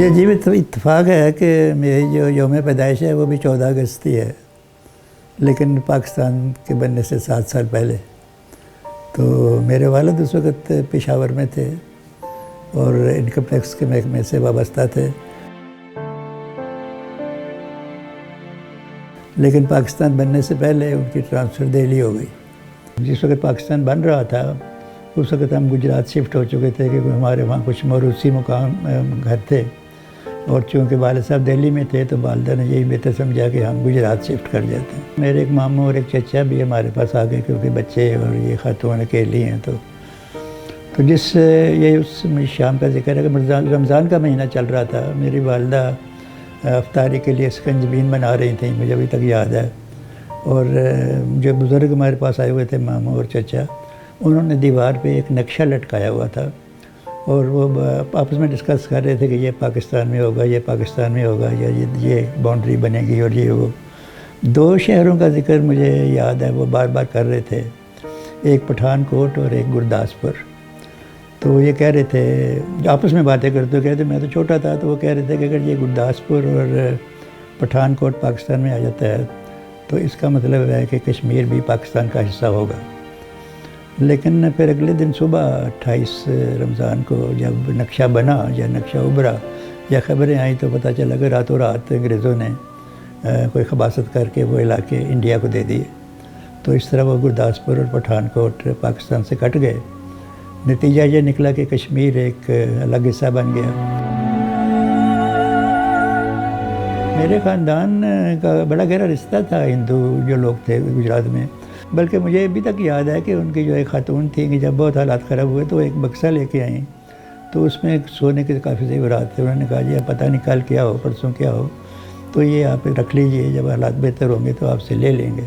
یہ عجیب اتفاق ہے کہ میری جو یوم پیدائش ہے وہ بھی 14 اگست ہی ہے، لیکن پاکستان کے بننے سے 7 سال پہلے۔ تو میرے والد اس وقت پشاور میں تھے اور انکم ٹیکس کے محکمے سے وابستہ تھے، لیکن پاکستان بننے سے پہلے ان کی ٹرانسفر دہلی ہو گئی۔ جس وقت پاکستان بن رہا تھا اس وقت ہم گجرات شفٹ ہو چکے تھے، کیونکہ ہمارے وہاں کچھ موروثی مقام گھر تھے، اور چونکہ والد صاحب دہلی میں تھے تو والدہ نے یہی بہتر سمجھا کہ ہم گجرات شفٹ کر جاتے ہیں۔ میرے ایک ماموں اور ایک چچا بھی ہمارے پاس آ گئے، کیونکہ بچے اور یہ خاتون اکیلی ہیں۔ تو جس یہ اس شام کا ذکر ہے کہ رمضان کا مہینہ چل رہا تھا، میری والدہ افطاری کے لیے سکنجبین بنا رہی تھیں، مجھے ابھی تک یاد ہے۔ اور جو بزرگ ہمارے پاس آئے ہوئے تھے ماموں اور چچا، انہوں نے دیوار پہ ایک نقشہ لٹکایا ہوا تھا، اور وہ آپس میں ڈسکس کر رہے تھے کہ یہ پاکستان میں ہوگا، یہ پاکستان میں ہوگا، یا یہ باؤنڈری بنے گی، اور یہ وہ 2 شہروں کا ذکر مجھے یاد ہے وہ بار بار کر رہے تھے، ایک پٹھان کوٹ اور ایک گرداسپور۔ تو وہ یہ کہہ رہے تھے، آپس میں باتیں کرتے ہوئے کہتے، میں تو چھوٹا تھا، تو وہ کہہ رہے تھے کہ اگر یہ گرداسپور اور پٹھان کوٹ پاکستان میں آ جاتا ہے تو اس کا مطلب ہے کہ کشمیر بھی پاکستان کا حصہ ہوگا۔ لیکن پھر اگلے دن صبح 28 رمضان کو جب نقشہ بنا یا نقشہ ابھرا یا خبریں آئیں تو پتہ چلا کہ راتوں رات انگریزوں نے کوئی خباثت کر کے وہ علاقے انڈیا کو دے دیے۔ تو اس طرح وہ گرداسپور اور پٹھان کوٹ پاکستان سے کٹ گئے۔ نتیجہ یہ نکلا کہ کشمیر ایک الگ حصہ بن گیا۔ میرے خاندان کا بڑا گہرا رشتہ تھا ہندو جو لوگ تھے گجرات میں، بلکہ مجھے ابھی تک یاد ہے کہ ان کی جو ایک خاتون تھیں کہ جب بہت حالات خراب ہوئے تو ایک بکسہ لے کے آئیں، تو اس میں سونے کے کافی زیورات تھے۔ انہوں نے کہا جی اب پتہ نہیں کل کیا ہو پرسوں کیا ہو، تو یہ آپ رکھ لیجئے، جب حالات بہتر ہوں گے تو آپ سے لے لیں گے۔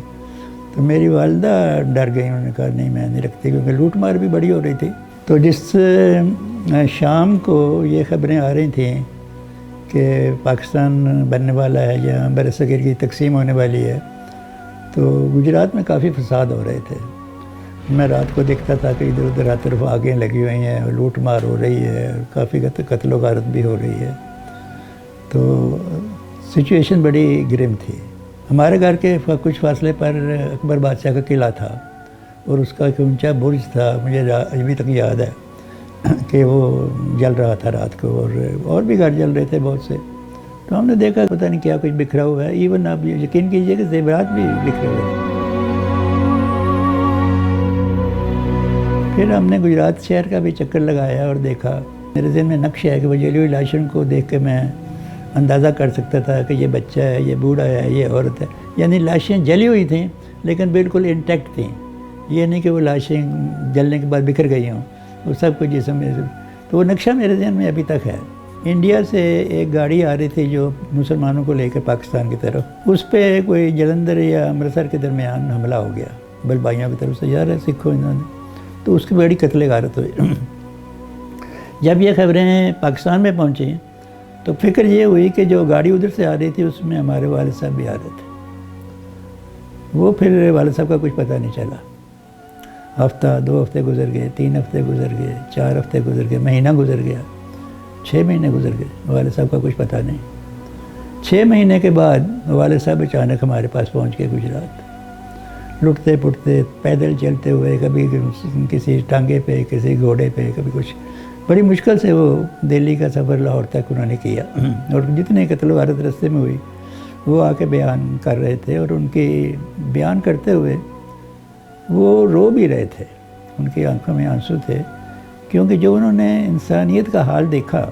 تو میری والدہ ڈر گئی، انہوں نے کہا نہیں میں نہیں رکھتی، کیونکہ لوٹ مار بھی بڑی ہو رہی تھی۔ تو جس شام کو یہ خبریں آ رہی تھیں کہ پاکستان بننے والا ہے یا برصغیر کی تقسیم ہونے والی ہے، تو گجرات میں کافی فساد ہو رہے تھے۔ میں رات کو دیکھتا تھا کہ ادھر ادھر ہر طرف آگیں لگی ہوئی ہیں، لوٹ مار ہو رہی ہے، کافی قتل و غارت بھی ہو رہی ہے۔ تو سچویشن بڑی گرم تھی۔ ہمارے گھر کے کچھ فاصلے پر اکبر بادشاہ کا قلعہ تھا، اور اس کا ایک اونچا برج تھا، مجھے ابھی تک یاد ہے کہ وہ جل رہا تھا رات کو، اور بھی گھر جل رہے تھے بہت سے۔ تو ہم نے دیکھا پتہ نہیں کیا کچھ بکھرا ہوا ہے، ایون آپ یقین کیجئے کہ زیورات بھی بکھرے ہوئے تھے۔ پھر ہم نے گجرات شہر کا بھی چکر لگایا اور دیکھا۔ میرے ذہن میں نقش ہے کہ وہ جلی ہوئی لاشوں کو دیکھ کے میں اندازہ کر سکتا تھا کہ یہ بچہ ہے، یہ بوڑھا ہے، یہ عورت ہے، یعنی لاشیں جلی ہوئی تھیں لیکن بالکل انٹیکٹ تھیں، یہ نہیں کہ وہ لاشیں جلنے کے بعد بکھر گئی ہوں، وہ سب کچھ جسم میں۔ تو وہ نقشہ میرے ذہن میں ابھی تک ہے۔ انڈیا سے ایک گاڑی آ رہی تھی جو مسلمانوں کو لے کے پاکستان کی طرف، اس پہ کوئی جلندھر یا امرتسر کے درمیان حملہ ہو گیا بلبائیوں کی طرف سے، یار ہے سکھوں انہوں نے، تو اس کی بڑی قتل غارت ہوئی۔ جب یہ خبریں پاکستان میں پہنچیں تو فکر یہ ہوئی کہ جو گاڑی ادھر سے آ رہی تھی اس میں ہمارے والد صاحب بھی آ رہے تھے۔ وہ پھر والد صاحب کا کچھ پتہ نہیں چلا۔ ہفتہ 2 ہفتے گزر گئے، 3 ہفتے گزر گئے، 4 ہفتے گزر گئے، مہینہ گزر گیا، 6 مہینے گزر گئے، والد صاحب کا کچھ پتہ نہیں۔ 6 مہینے کے بعد والد صاحب اچانک ہمارے پاس پہنچ گئے گجرات، لٹتے پٹتے پیدل چلتے ہوئے، کبھی کسی ٹانگے پہ، کسی گھوڑے پہ، کبھی کچھ، بڑی مشکل سے وہ دہلی کا سفر لاہور تک انہوں نے کیا، اور جتنے قتل و غارت رستے میں ہوئی وہ آ کے بیان کر رہے تھے، اور ان کی بیان کرتے ہوئے وہ رو بھی رہے تھے، ان کی آنکھوں میں آنسو تھے، کیونکہ جو انہوں نے انسانیت کا حال دیکھا،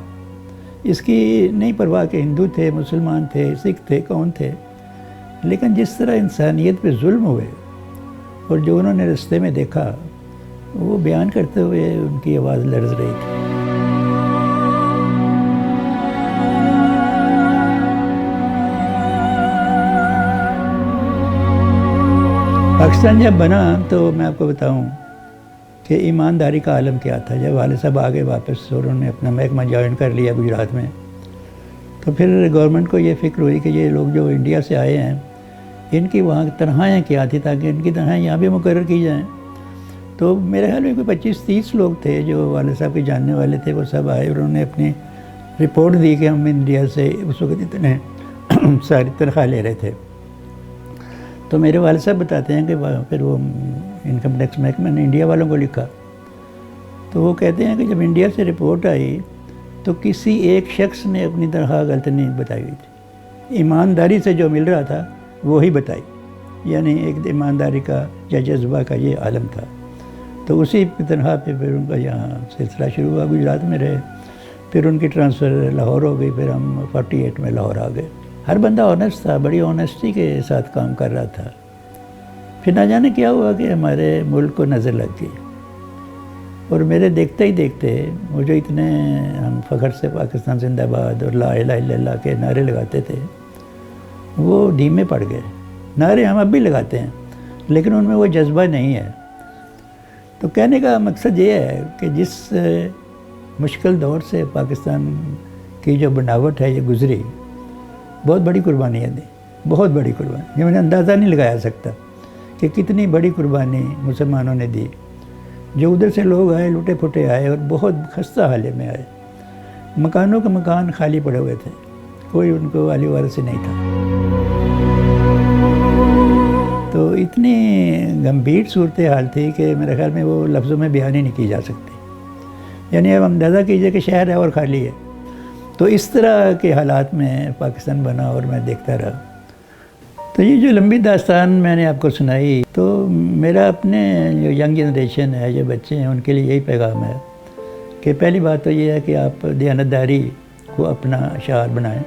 اس کی نہیں پرواہ کہ ہندو تھے، مسلمان تھے، سکھ تھے، کون تھے، لیکن جس طرح انسانیت پہ ظلم ہوئے اور جو انہوں نے رستے میں دیکھا، وہ بیان کرتے ہوئے ان کی آواز لرز رہی تھی۔ پاکستان جب بنا تو میں آپ کو بتاؤں کہ ایمانداری کا عالم کیا تھا۔ جب والد صاحب آگے واپس اور انہوں نے اپنا محکمہ جوائن کر لیا گجرات میں، تو پھر گورنمنٹ کو یہ فکر ہوئی کہ یہ لوگ جو انڈیا سے آئے ہیں ان کی وہاں تنخواہیں کیا تھی تاکہ ان کی تنخواہیں یہاں بھی مقرر کی جائیں۔ تو میرے خیال میں کوئی 25-30 لوگ تھے جو والد صاحب کے جاننے والے تھے، وہ سب آئے اور انہوں نے اپنی رپورٹ دی کہ ہم انڈیا سے اس وقت اتنے ساری تنخواہ لے رہے تھے. تو میرے والد صاحب بتاتے ہیں کہ پھر وہ انکم ٹیکس محکمہ نے انڈیا والوں کو لکھا. تو وہ کہتے ہیں کہ جب انڈیا سے رپورٹ آئی تو کسی ایک شخص نے اپنی تنخواہ غلط نہیں بتائی ہوئی تھی. ایمانداری سے جو مل رہا تھا وہی بتائی. یعنی ایک ایمانداری کا یا جذبہ کا یہ عالم تھا. تو اسی تنخواہ پہ پھر ان کا یہاں سلسلہ شروع ہوا. گجرات میں رہے, پھر ان کی ٹرانسفر لاہور ہو گئی, پھر ہم 48 میں لاہور آ گئے. ہر بندہ آنیسٹ تھا, بڑی آنیسٹی کے ساتھ کام کر رہا تھا. پھر نہ جانے کیا ہوا کہ ہمارے ملک کو نظر لگ گئی, اور میرے دیکھتے ہی دیکھتے وہ جو اتنے ہم فخر سے پاکستان زندہ باد اور لا الہ الا اللہ کے نعرے لگاتے تھے وہ دھیمے پڑ گئے. نعرے ہم اب بھی لگاتے ہیں لیکن ان میں وہ جذبہ نہیں ہے. تو کہنے کا مقصد یہ ہے کہ جس مشکل دور سے پاکستان کی جو بناوٹ ہے یہ گزری, بہت بڑی قربانیاں دی, بہت بڑی قربانی. یہ میں نے اندازہ نہیں لگایا سکتا کہ کتنی بڑی قربانی مسلمانوں نے دی. جو ادھر سے لوگ آئے, لوٹے پھوٹے آئے اور بہت خستہ حالے میں آئے. مکانوں کے مکان خالی پڑے ہوئے تھے, کوئی ان کو والی وارث نہیں تھا. تو اتنی گمبھیر صورتحال تھی کہ میرے خیال میں وہ لفظوں میں بیان ہی نہیں کی جا سکتی. یعنی اب اندازہ کیجئے کہ شہر ہے اور خالی ہے. تو اس طرح کے حالات میں پاکستان بنا اور میں دیکھتا رہا. تو یہ جو لمبی داستان میں نے آپ کو سنائی, تو میرا اپنے جو ینگ جنریشن ہے, جو بچے ہیں, ان کے لیے یہی پیغام ہے کہ پہلی بات تو یہ ہے کہ آپ دیانتداری کو اپنا شعار بنائیں,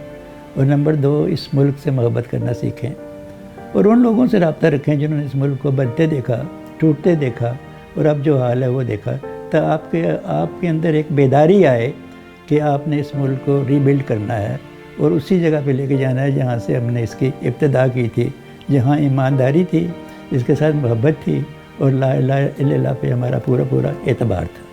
اور نمبر 2 اس ملک سے محبت کرنا سیکھیں, اور ان لوگوں سے رابطہ رکھیں جنہوں نے اس ملک کو بنتے دیکھا, ٹوٹتے دیکھا, اور اب جو حال ہے وہ دیکھا. تو آپ کے اندر ایک بیداری آئے کہ آپ نے اس ملک کو ری بلڈ کرنا ہے اور اسی جگہ پہ لے کے جانا ہے جہاں سے ہم نے اس کی ابتدا کی تھی, جہاں ایمانداری تھی, اس کے ساتھ محبت تھی, اور لا الہ الا اللہ پہ ہمارا پورا اعتبار تھا.